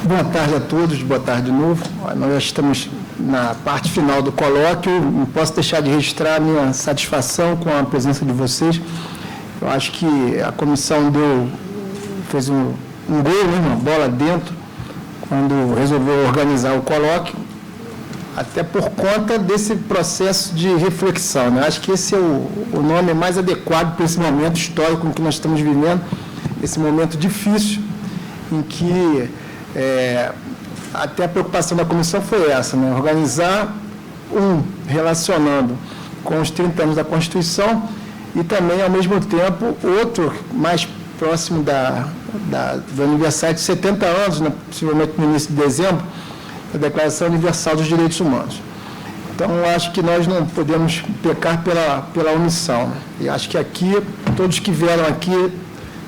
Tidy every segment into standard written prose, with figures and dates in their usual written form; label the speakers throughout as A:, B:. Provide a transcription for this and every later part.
A: Boa tarde a todos, boa tarde de novo. Nós já estamos na parte final do colóquio, não posso deixar de registrar a minha satisfação com a presença de vocês. Eu acho que a comissão fez um gol, né, uma bola dentro, quando resolveu organizar o colóquio, até por conta desse processo de reflexão, né? Acho que esse é o nome mais adequado para esse momento histórico em que nós estamos vivendo, esse momento difícil, em que até a preocupação da comissão foi essa, né? Organizar relacionando com os 30 anos da Constituição e também, ao mesmo tempo, outro mais próximo do aniversário de 70 anos, né? Possivelmente no início de dezembro, a Declaração Universal dos Direitos Humanos. Então, eu acho que nós não podemos pecar pela omissão. E acho que aqui, todos que vieram aqui,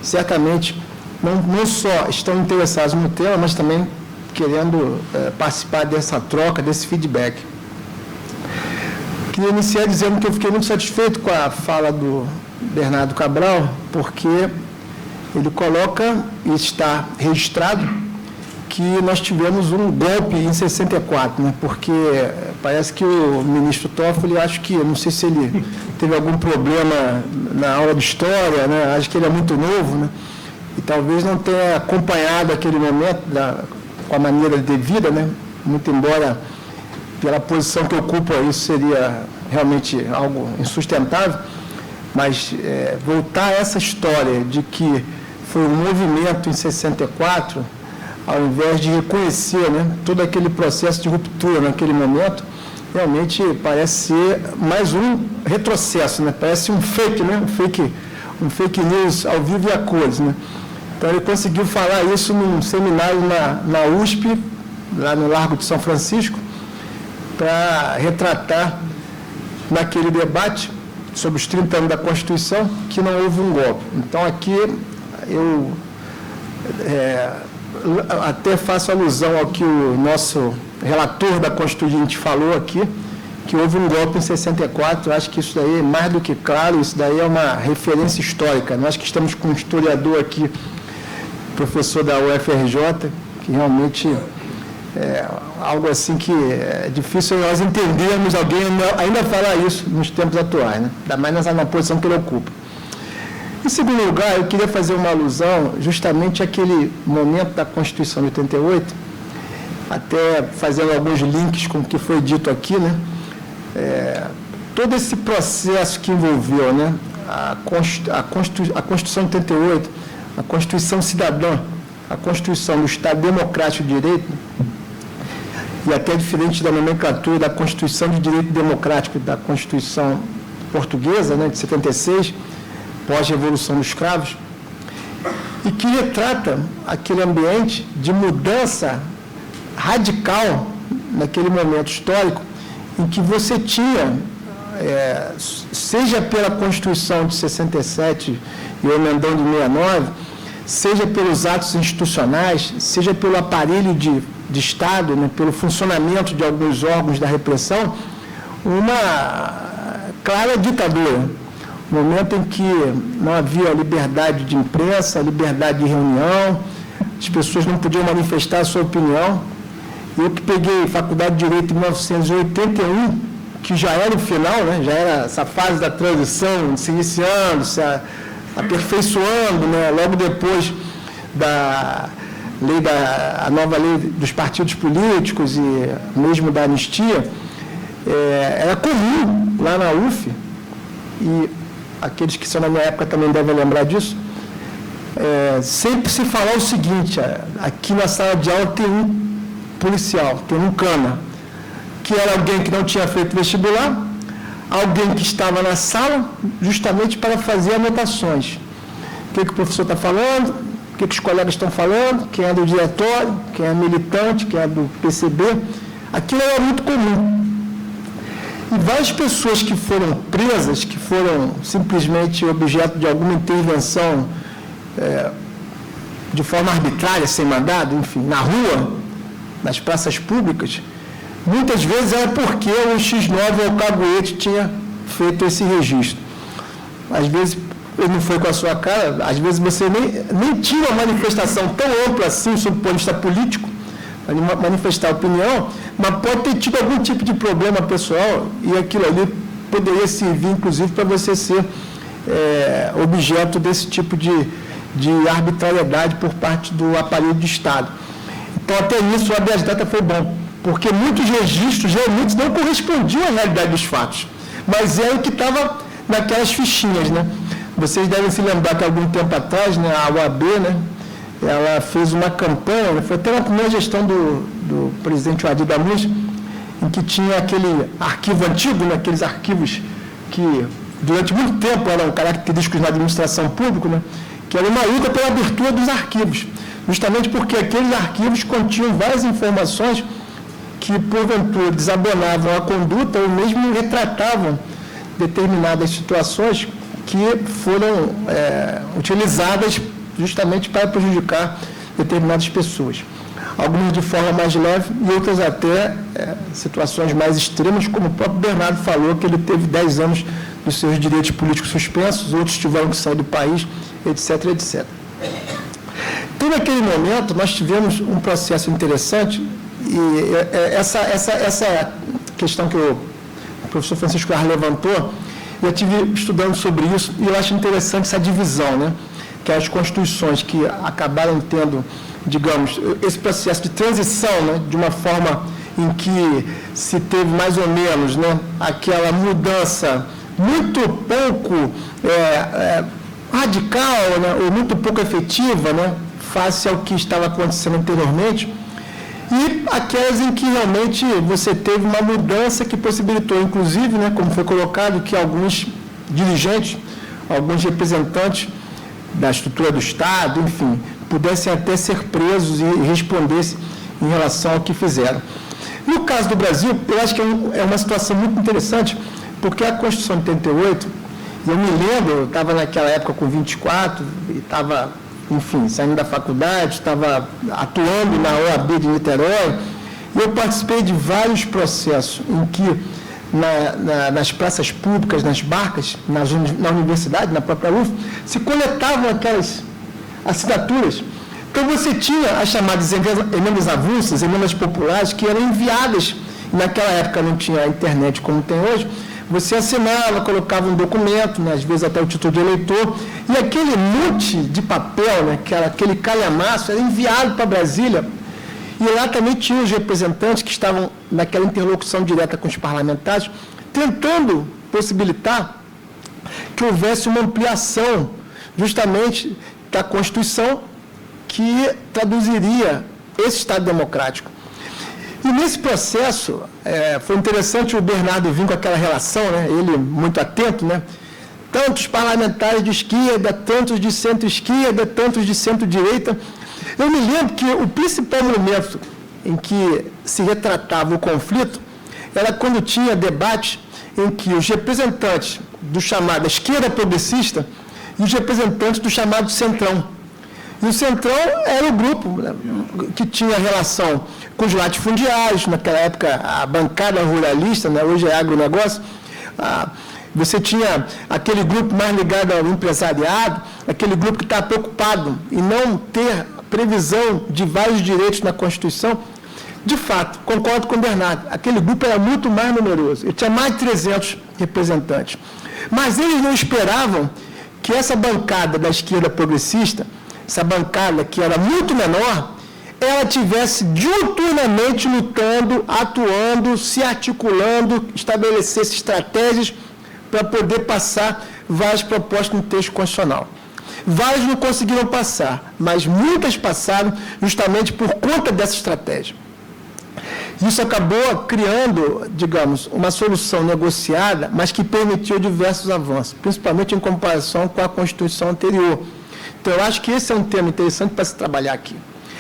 A: certamente, não só estão interessados no tema, mas também querendo participar dessa troca, desse feedback. Queria iniciar dizendo que eu fiquei muito satisfeito com a fala do Bernardo Cabral, porque ele coloca, e está registrado, que nós tivemos um golpe em 64, né? Porque parece que o ministro Toffoli, acho que, não sei se ele teve algum problema na aula de história, né? Acho que ele é muito novo, né? E talvez não tenha acompanhado aquele momento com a maneira devida, né? Muito embora, pela posição que ocupa, isso seria realmente algo insustentável, mas voltar a essa história de que foi um movimento em 64, ao invés de reconhecer, né, todo aquele processo de ruptura naquele momento, realmente parece ser mais um retrocesso, né? Parece um fake, né? Um fake news ao vivo e a cores, né? Então, ele conseguiu falar isso num seminário na USP, lá no Largo de São Francisco, para retratar naquele debate sobre os 30 anos da Constituição que não houve um golpe. Então, aqui eu até faço alusão ao que o nosso relator da Constituinte falou aqui, que houve um golpe em 64, eu acho que isso daí é mais do que claro, isso daí é uma referência histórica. Nós que estamos com um historiador aqui, professor da UFRJ, que realmente é algo assim que é difícil nós entendermos alguém ainda falar isso nos tempos atuais, né? Ainda mais na posição que ele ocupa. Em segundo lugar, eu queria fazer uma alusão justamente àquele momento da Constituição de 88, até fazendo alguns links com o que foi dito aqui, né? Todo esse processo que envolveu, né, a Constituição de 88, a Constituição Cidadã, a Constituição do Estado Democrático de Direito, e até diferente da nomenclatura da Constituição de Direito Democrático da Constituição Portuguesa, né, de 76, pós-revolução dos escravos, e que retrata aquele ambiente de mudança radical naquele momento histórico em que você tinha, seja pela Constituição de 67 e o emendão de 69, seja pelos atos institucionais, seja pelo aparelho de Estado, né, pelo funcionamento de alguns órgãos da repressão, uma clara ditadura. Momento em que não havia liberdade de imprensa, liberdade de reunião, as pessoas não podiam manifestar a sua opinião. Eu que peguei Faculdade de Direito em 1981, que já era o final, né? Já era essa fase da transição, se iniciando, se aperfeiçoando, né? Logo depois da a nova lei dos partidos políticos e mesmo da anistia, era comum lá na UF, e aqueles que são na minha época também devem lembrar disso, sempre se falar o seguinte: aqui na sala de aula tem um policial, tem um cana, que era alguém que não tinha feito vestibular, alguém que estava na sala justamente para fazer anotações. O que o professor está falando, o que os colegas estão falando, quem é do diretório, quem é militante, quem é do PCB. Aquilo era muito comum. E várias pessoas que foram presas, que foram simplesmente objeto de alguma intervenção de forma arbitrária, sem mandado, enfim, na rua, nas praças públicas, muitas vezes era porque o X9 ou o Caguete tinha feito esse registro. Às vezes ele não foi com a sua cara, às vezes você nem tinha uma manifestação tão ampla assim, sob o ponto de vista político, manifestar opinião, mas pode ter tido algum tipo de problema pessoal e aquilo ali poderia servir, inclusive, para você ser objeto desse tipo de arbitrariedade por parte do aparelho de Estado. Então, até isso, o habeas data foi bom, porque muitos registros realmente não correspondiam à realidade dos fatos, mas era o que estava naquelas fichinhas, né? Vocês devem se lembrar que, algum tempo atrás, né, a OAB, né, ela fez uma campanha, né, foi até na primeira gestão do presidente Adir Damus, em que tinha aquele arquivo antigo, né, aqueles arquivos que, durante muito tempo, eram característicos na administração pública, né, que era uma luta pela abertura dos arquivos, justamente porque aqueles arquivos continham várias informações que, porventura, desabonavam a conduta ou mesmo retratavam determinadas situações que foram utilizadas justamente para prejudicar determinadas pessoas. Algumas de forma mais leve e outras até situações mais extremas, como o próprio Bernardo falou, que ele teve 10 anos dos seus direitos políticos suspensos, outros tiveram que sair do país, etc., etc. Então, naquele momento, nós tivemos um processo interessante e essa questão que o professor Francisco Arra levantou, eu estive estudando sobre isso e eu acho interessante essa divisão, né? Que as constituições que acabaram tendo, digamos, esse processo de transição, né? De uma forma em que se teve mais ou menos, né? Aquela mudança muito pouco radical, né? Ou muito pouco efetiva, né? Face ao que estava acontecendo anteriormente, e aquelas em que realmente você teve uma mudança que possibilitou, inclusive, né, como foi colocado, que alguns dirigentes, alguns representantes da estrutura do Estado, enfim, pudessem até ser presos e respondessem em relação ao que fizeram. No caso do Brasil, eu acho que é uma situação muito interessante, porque a Constituição de 88, eu me lembro, eu estava naquela época com 24, e estava, enfim, saindo da faculdade, estava atuando na OAB de Niterói, e eu participei de vários processos em que, nas praças públicas, nas barcas, na universidade, na própria UF, se coletavam aquelas assinaturas. Então, você tinha as chamadas emendas avulsas, emendas populares, que eram enviadas, naquela época não tinha internet como tem hoje, você assinava, colocava um documento, né, às vezes até o título de eleitor, e aquele monte de papel, né, que era aquele calhamaço, era enviado para Brasília, e lá também tinha os representantes que estavam naquela interlocução direta com os parlamentares, tentando possibilitar que houvesse uma ampliação, justamente, da Constituição, que traduziria esse Estado democrático. E nesse processo, foi interessante o Bernardo vir com aquela relação, né, ele muito atento, né, tantos parlamentares de esquerda, tantos de centro-esquerda, tantos de centro-direita. Eu me lembro que o principal momento em que se retratava o conflito era quando tinha debate em que os representantes do chamado esquerda progressista e os representantes do chamado centrão. E o centrão era o grupo, né, que tinha relação com os latifundiários, naquela época a bancada ruralista, né, hoje é agronegócio. Você tinha aquele grupo mais ligado ao empresariado, aquele grupo que estava preocupado em não ter previsão de vários direitos na Constituição. De fato, concordo com o Bernardo, aquele grupo era muito mais numeroso, ele tinha mais de 300 representantes. Mas eles não esperavam que essa bancada da esquerda progressista, essa bancada que era muito menor, ela tivesse diuturnamente lutando, atuando, se articulando, estabelecesse estratégias para poder passar várias propostas no texto constitucional. Várias não conseguiram passar, mas muitas passaram justamente por conta dessa estratégia. Isso acabou criando, digamos, uma solução negociada, mas que permitiu diversos avanços, principalmente em comparação com a Constituição anterior. Então, eu acho que esse é um tema interessante para se trabalhar aqui.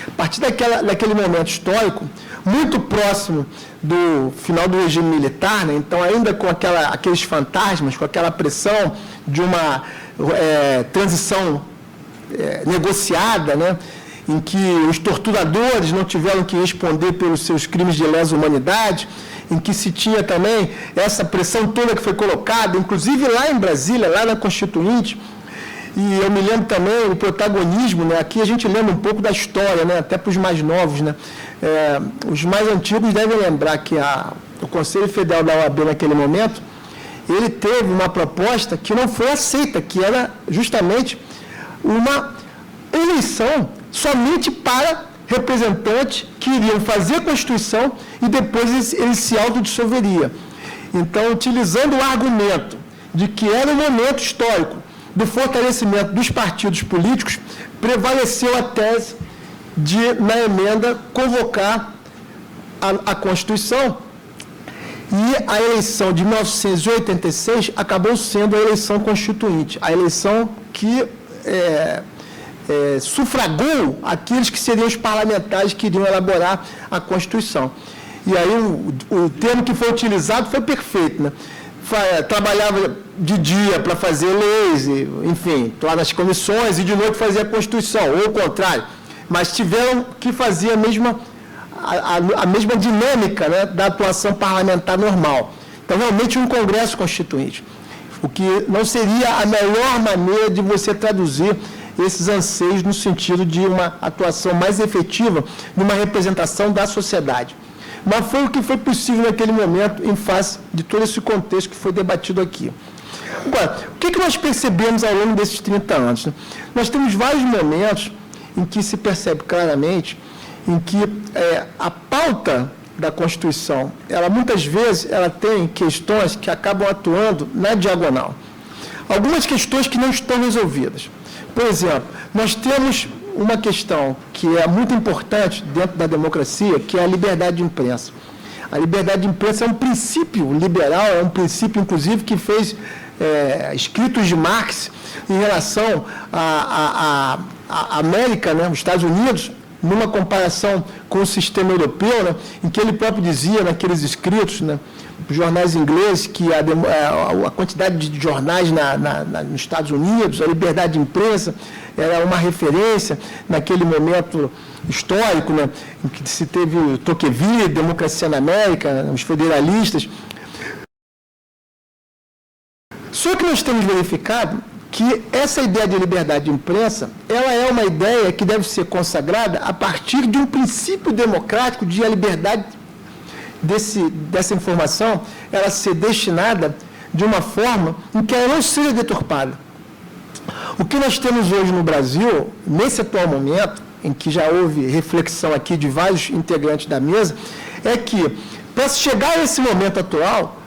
A: A partir daquele momento histórico, muito próximo do final do regime militar, né, então ainda com aqueles fantasmas, com aquela pressão de uma transição negociada, né, em que os torturadores não tiveram que responder pelos seus crimes de lesa humanidade, em que se tinha também essa pressão toda que foi colocada, inclusive lá em Brasília, lá na Constituinte. E eu me lembro também do protagonismo, né? Aqui a gente lembra um pouco da história, né? Até para os mais novos, né? Os mais antigos devem lembrar que o Conselho Federal da OAB, naquele momento, ele teve uma proposta que não foi aceita, que era justamente uma eleição somente para representantes que iriam fazer a Constituição e depois eles se autodissolveriam. Então, utilizando o argumento de que era um momento histórico do fortalecimento dos partidos políticos, prevaleceu a tese de, na emenda, convocar a Constituição, e a eleição de 1986 acabou sendo a eleição constituinte, a eleição que sufragou aqueles que seriam os parlamentares que iriam elaborar a Constituição. E aí o termo que foi utilizado foi perfeito, né? Trabalhava de dia para fazer leis, enfim, lá nas comissões, e de noite fazia a Constituição, ou o contrário. Mas tiveram que fazer a mesma dinâmica, né, da atuação parlamentar normal. Então, realmente, um Congresso Constituinte, o que não seria a melhor maneira de você traduzir esses anseios no sentido de uma atuação mais efetiva, de uma representação da sociedade. Mas foi o que foi possível naquele momento, em face de todo esse contexto que foi debatido aqui. Agora, o que nós percebemos ao longo desses 30 anos? Né? Nós temos vários momentos em que se percebe claramente em que a pauta da Constituição, ela muitas vezes ela tem questões que acabam atuando na diagonal. Algumas questões que não estão resolvidas. Por exemplo, nós temos uma questão que é muito importante dentro da democracia, que é a liberdade de imprensa. A liberdade de imprensa é um princípio liberal, é um princípio, inclusive, que fez escritos de Marx em relação à América, né, os Estados Unidos, numa comparação com o sistema europeu, né, em que ele próprio dizia naqueles escritos, né, jornais ingleses, que a quantidade de jornais nos Estados Unidos, a liberdade de imprensa, era uma referência naquele momento histórico, né, em que se teve o Tocqueville, Democracia na América, os federalistas. Só que nós temos verificado que essa ideia de liberdade de imprensa, ela é uma ideia que deve ser consagrada a partir de um princípio democrático de a liberdade dessa informação, ela ser destinada de uma forma em que ela não seja deturpada. O que nós temos hoje no Brasil, nesse atual momento, em que já houve reflexão aqui de vários integrantes da mesa, é que, para chegar a esse momento atual,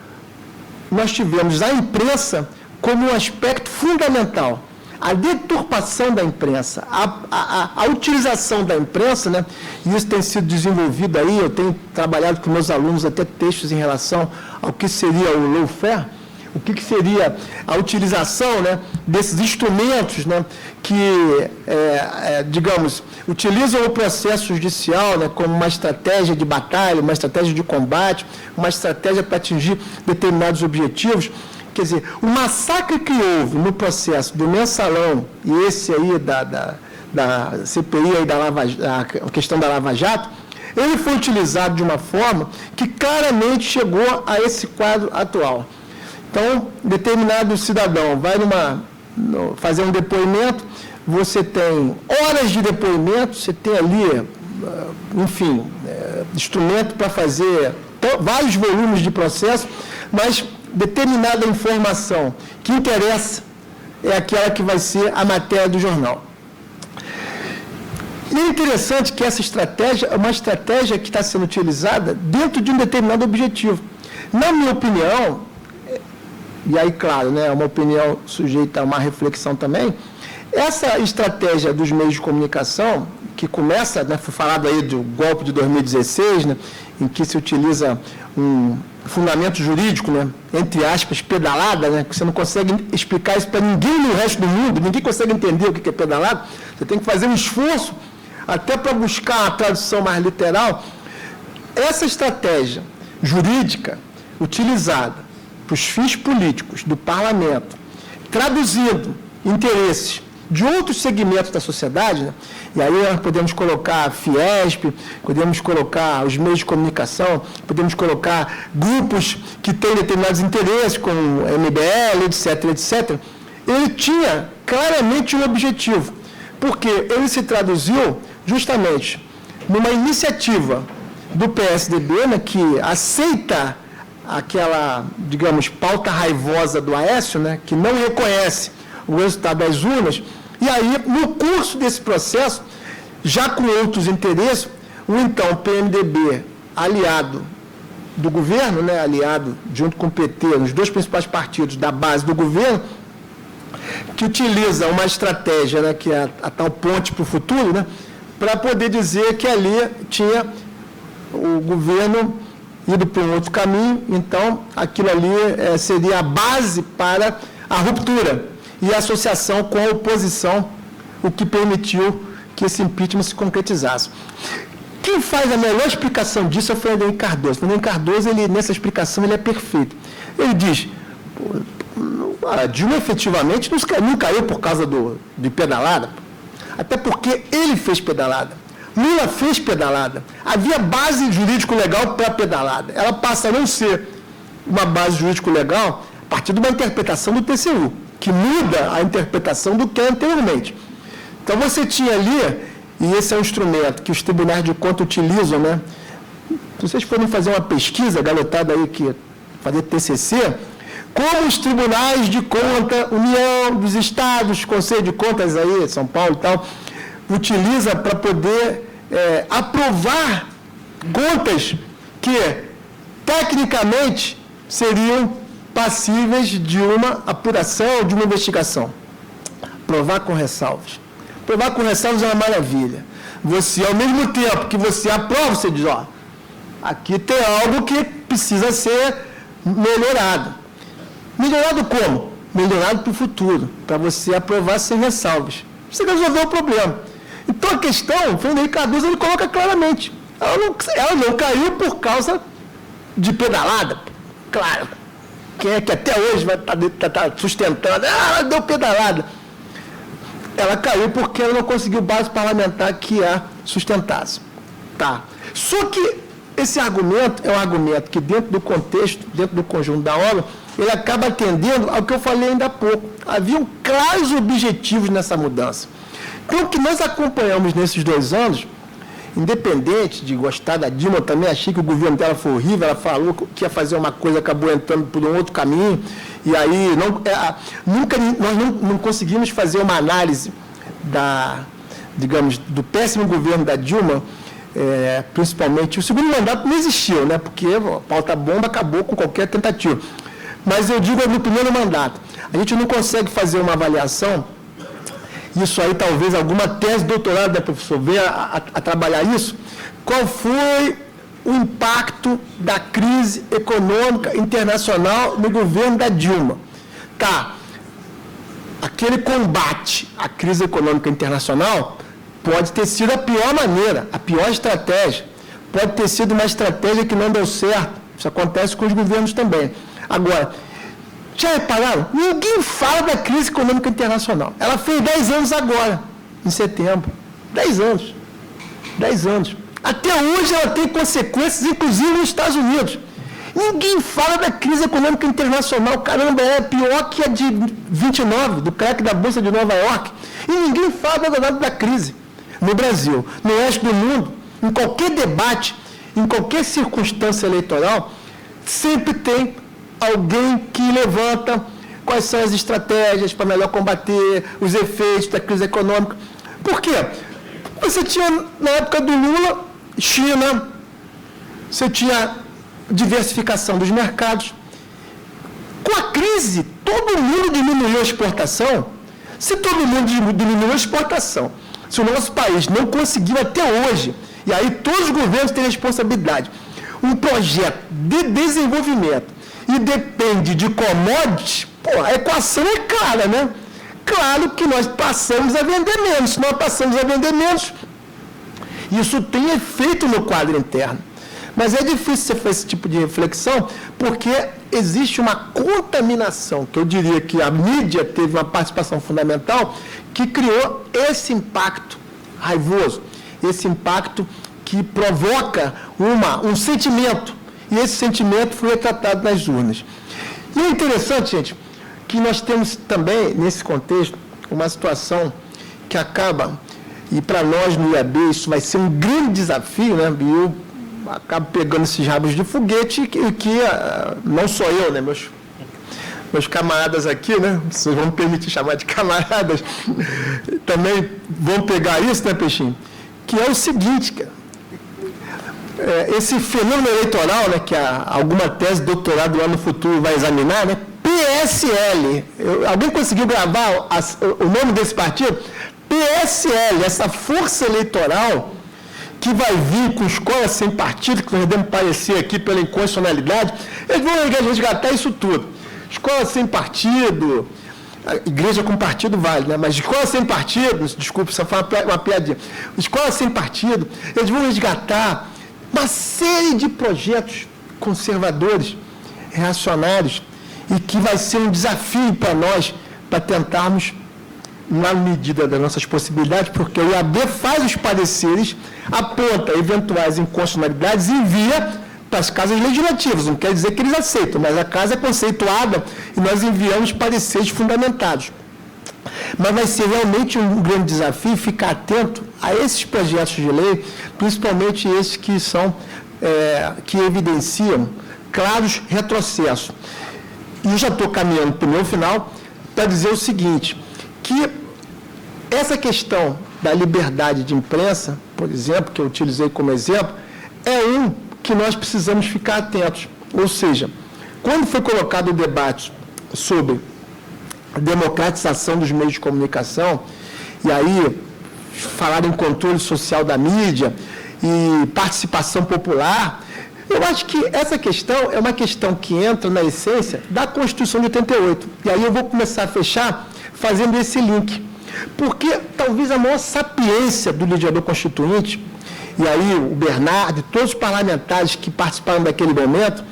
A: nós tivemos a imprensa como um aspecto fundamental. A deturpação da imprensa, a utilização da imprensa, né, e isso tem sido desenvolvido aí, eu tenho trabalhado com meus alunos até textos em relação ao que seria o lawfare, o que seria a utilização, né, desses instrumentos, né, que, digamos, utilizam o processo judicial, né, como uma estratégia de batalha, uma estratégia de combate, uma estratégia para atingir determinados objetivos. Quer dizer, o massacre que houve no processo do Mensalão e esse aí da CPI, aí a questão da Lava Jato, ele foi utilizado de uma forma que claramente chegou a esse quadro atual. Então, determinado cidadão vai fazer um depoimento, você tem horas de depoimento, você tem ali, enfim, instrumento para fazer vários volumes de processo, mas determinada informação que interessa é aquela que vai ser a matéria do jornal. E é interessante que essa estratégia é uma estratégia que está sendo utilizada dentro de um determinado objetivo. Na minha opinião, e aí, claro, né, é uma opinião sujeita a uma reflexão também, essa estratégia dos meios de comunicação, que começa, né, foi falado aí do golpe de 2016, né, em que se utiliza um fundamento jurídico, né, entre aspas, pedalada, né, que você não consegue explicar isso para ninguém no resto do mundo, ninguém consegue entender o que é pedalada, você tem que fazer um esforço até para buscar a tradução mais literal. Essa estratégia jurídica utilizada para os fins políticos do parlamento, traduzindo interesses de outros segmentos da sociedade, né? E aí nós podemos colocar a Fiesp, podemos colocar os meios de comunicação, podemos colocar grupos que têm determinados interesses, como MBL, etc., etc. Ele tinha claramente um objetivo, porque ele se traduziu justamente numa iniciativa do PSDB, né, que aceita aquela, digamos, pauta raivosa do Aécio, né, que não reconhece o resultado das urnas, e aí, no curso desse processo, já com outros interesses, o então PMDB, aliado do governo, né, aliado junto com o PT, os dois principais partidos da base do governo, que utiliza uma estratégia, né, que é a tal ponte para o futuro, né, para poder dizer que ali tinha o governo ido por um outro caminho, então aquilo ali seria a base para a ruptura e a associação com a oposição, o que permitiu que esse impeachment se concretizasse. Quem faz a melhor explicação disso é o Fernando Henrique Cardoso. O Fernando Henrique Cardoso, nessa explicação, ele é perfeito. Ele diz, a Dilma efetivamente não caiu por causa de pedalada, até porque ele fez pedalada. Lula fez pedalada. Havia base jurídico-legal para a pedalada. Ela passa a não ser uma base jurídico-legal a partir de uma interpretação do TCU, que muda a interpretação do que é anteriormente. Então, você tinha ali, e esse é um instrumento que os tribunais de contas utilizam, né? Se vocês forem fazer uma pesquisa, garotada aí que fazer TCC, como os tribunais de conta, União dos Estados, Conselho de Contas aí, São Paulo e tal, utiliza para poder aprovar contas que, tecnicamente, seriam passíveis de uma apuração, de uma investigação. Provar com ressalvas. Provar com ressalvas é uma maravilha. Você, ao mesmo tempo que você aprova, você diz, ó, aqui tem algo que precisa ser melhorado. Melhorado como? Melhorado para o futuro, para você aprovar sem ressalvas. Você resolveu o problema. Então, a questão, o Fernando Henrique Cardoso, ele coloca claramente, ela não caiu por causa de pedalada. Claro, quem é que até hoje vai estar sustentando, ela deu pedalada. Ela caiu porque ela não conseguiu base parlamentar que a sustentasse. Tá. Só que esse argumento é um argumento que, dentro do contexto, dentro do conjunto da obra, ele acaba atendendo ao que eu falei ainda há pouco. Haviam claros objetivos nessa mudança. Então, o que nós acompanhamos nesses 2 anos, independente de gostar da Dilma, eu também achei que o governo dela foi horrível, ela falou que ia fazer uma coisa, acabou entrando por um outro caminho, e aí nós não conseguimos fazer uma análise do péssimo governo da Dilma, principalmente. O segundo mandato não existiu, né, porque a pauta-bomba acabou com qualquer tentativa. Mas eu digo no primeiro mandato, a gente não consegue fazer uma avaliação. Isso aí, talvez, alguma tese de doutorado, né, professor, venha a trabalhar isso. Qual foi o impacto da crise econômica internacional no governo da Dilma? Tá, aquele combate à crise econômica internacional pode ter sido a pior maneira, a pior estratégia. Pode ter sido uma estratégia que não deu certo. Isso acontece com os governos também. Agora, já repararam? Ninguém fala da crise econômica internacional. Ela fez 10 anos agora, em setembro. 10 anos. 10 anos. Até hoje ela tem consequências, inclusive nos Estados Unidos. Ninguém fala da crise econômica internacional. Caramba, é pior que a de 29, do crack da Bolsa de Nova York. E ninguém fala da crise no Brasil. No resto do mundo, em qualquer debate, em qualquer circunstância eleitoral, sempre tem alguém que levanta quais são as estratégias para melhor combater os efeitos da crise econômica. Por quê? Você tinha, na época do Lula, China, você tinha diversificação dos mercados. Com a crise, todo mundo diminuiu a exportação. Se todo mundo diminuiu a exportação, se o nosso país não conseguiu até hoje, e aí todos os governos têm responsabilidade, um projeto de desenvolvimento, e depende de commodities, a equação é clara, né? Claro que nós passamos a vender menos. Se nós passamos a vender menos, isso tem efeito no quadro interno. Mas é difícil você fazer esse tipo de reflexão, porque existe uma contaminação, que eu diria que a mídia teve uma participação fundamental, que criou esse impacto raivoso, esse impacto que provoca um sentimento. E esse sentimento foi retratado nas urnas. E é interessante, gente, que nós temos também, nesse contexto, uma situação que acaba e para nós no IAB isso vai ser um grande desafio, né? E eu acabo pegando esses rabos de foguete que não só eu, né? Meus camaradas aqui, né? Vocês vão me permitir chamar de camaradas, também vão pegar isso, né, Peixinho? Que é o seguinte, cara. Esse fenômeno eleitoral, né, que alguma tese de doutorado lá no futuro vai examinar, né? PSL. Alguém conseguiu gravar o nome desse partido? PSL, essa força eleitoral que vai vir com escola sem partido, que nós devemos parecer aqui pela inconstitucionalidade, eles vão resgatar isso tudo. Escola sem partido, igreja com partido vale, né? Mas escola sem partido, desculpa, só foi uma piadinha. Escola sem partido, eles vão resgatar uma série de projetos conservadores, reacionários, e que vai ser um desafio para nós, para tentarmos, na medida das nossas possibilidades, porque o IAB faz os pareceres, aponta eventuais inconstitucionalidades e envia para as casas legislativas. Não quer dizer que eles aceitam, mas a casa é conceituada e nós enviamos pareceres fundamentados. Mas vai ser realmente um grande desafio ficar atento a esses projetos de lei, principalmente esses que que evidenciam claros retrocessos. E eu já estou caminhando para o meu final para dizer o seguinte, que essa questão da liberdade de imprensa, por exemplo, que eu utilizei como exemplo, é que nós precisamos ficar atentos. Ou seja, quando foi colocado o debate sobre a democratização dos meios de comunicação, e aí falaram em controle social da mídia e participação popular, eu acho que essa questão é uma questão que entra na essência da Constituição de 88. E aí eu vou começar a fechar fazendo esse link. Porque talvez a maior sapiência do legislador constituinte, e aí o Bernardo e todos os parlamentares que participaram daquele momento,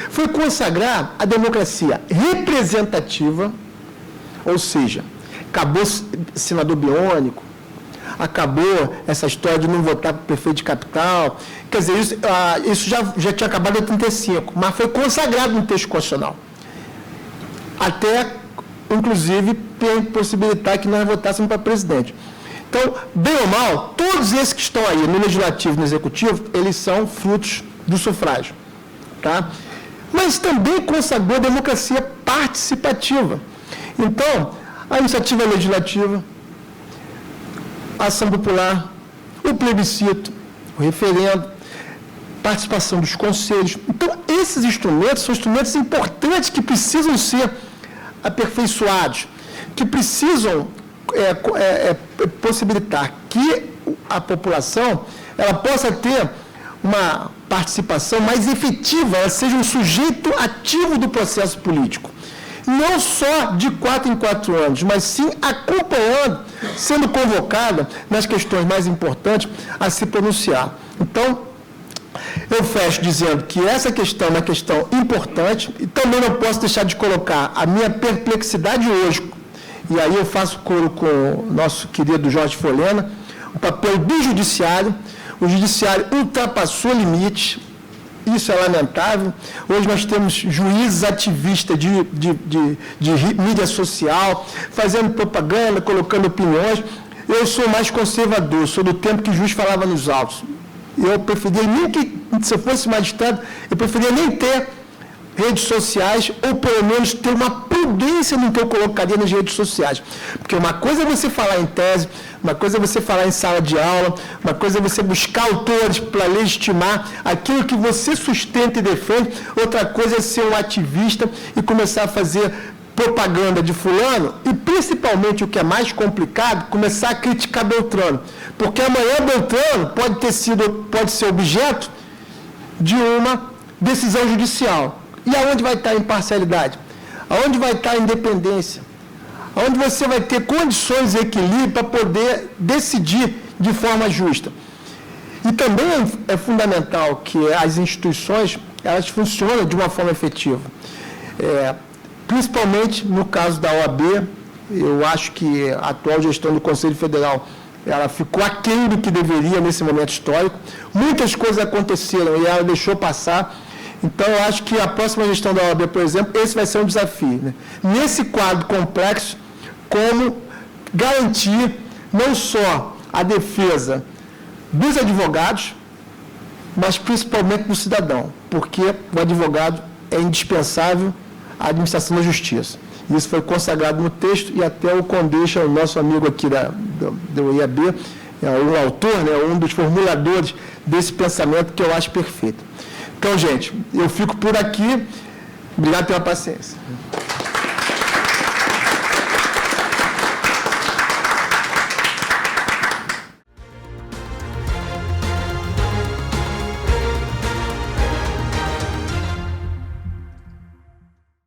A: foi consagrar a democracia representativa, ou seja, acabou o senador biônico, acabou essa história de não votar para o prefeito de capital, quer dizer, isso já tinha acabado em 85, mas foi consagrado no texto constitucional. Até, inclusive, possibilitar que nós votássemos para presidente. Então, bem ou mal, todos esses que estão aí, no Legislativo e no Executivo, eles são frutos do sufrágio. Tá? Mas também consagrou a democracia participativa. Então, a iniciativa legislativa, a ação popular, o plebiscito, o referendo, participação dos conselhos. Então, esses instrumentos são instrumentos importantes que precisam ser aperfeiçoados, que precisam possibilitar que a população ela possa ter uma participação mais efetiva, ela seja um sujeito ativo do processo político. Não só de 4 em 4 anos, mas sim acompanhando, sendo convocada nas questões mais importantes a se pronunciar. Então, eu fecho dizendo que essa questão é uma questão importante e também não posso deixar de colocar a minha perplexidade hoje, e aí eu faço coro com o nosso querido Jorge Folena, o papel do judiciário. O judiciário ultrapassou limites, isso é lamentável. Hoje nós temos juízes ativistas de mídia social, fazendo propaganda, colocando opiniões. Eu sou mais conservador, sou do tempo que o juiz falava nos autos. Eu preferia nem que, se eu fosse magistrado, eu preferia nem ter redes sociais, ou pelo menos ter uma prudência no que eu colocaria nas redes sociais. Porque uma coisa é você falar em tese, uma coisa é você falar em sala de aula, uma coisa é você buscar autores para legitimar aquilo que você sustenta e defende, outra coisa é ser um ativista e começar a fazer propaganda de fulano, e principalmente o que é mais complicado, começar a criticar Beltrano. Porque amanhã Beltrano pode ser objeto de uma decisão judicial. E aonde vai estar a imparcialidade? Aonde vai estar a independência? Aonde você vai ter condições de equilíbrio para poder decidir de forma justa? E também é fundamental que as instituições elas funcionem de uma forma efetiva. Principalmente no caso da OAB, eu acho que a atual gestão do Conselho Federal ela ficou aquém do que deveria nesse momento histórico. Muitas coisas aconteceram e ela deixou passar. Então, eu acho que a próxima gestão da OAB, por exemplo, esse vai ser um desafio. Né? Nesse quadro complexo, como garantir não só a defesa dos advogados, mas principalmente do cidadão, porque o advogado é indispensável à administração da justiça. Isso foi consagrado no texto e até o Condeixa, o nosso amigo aqui do IAB, é um autor, né, um dos formuladores desse pensamento que eu acho perfeito. Então, gente, eu fico por aqui. Obrigado pela paciência.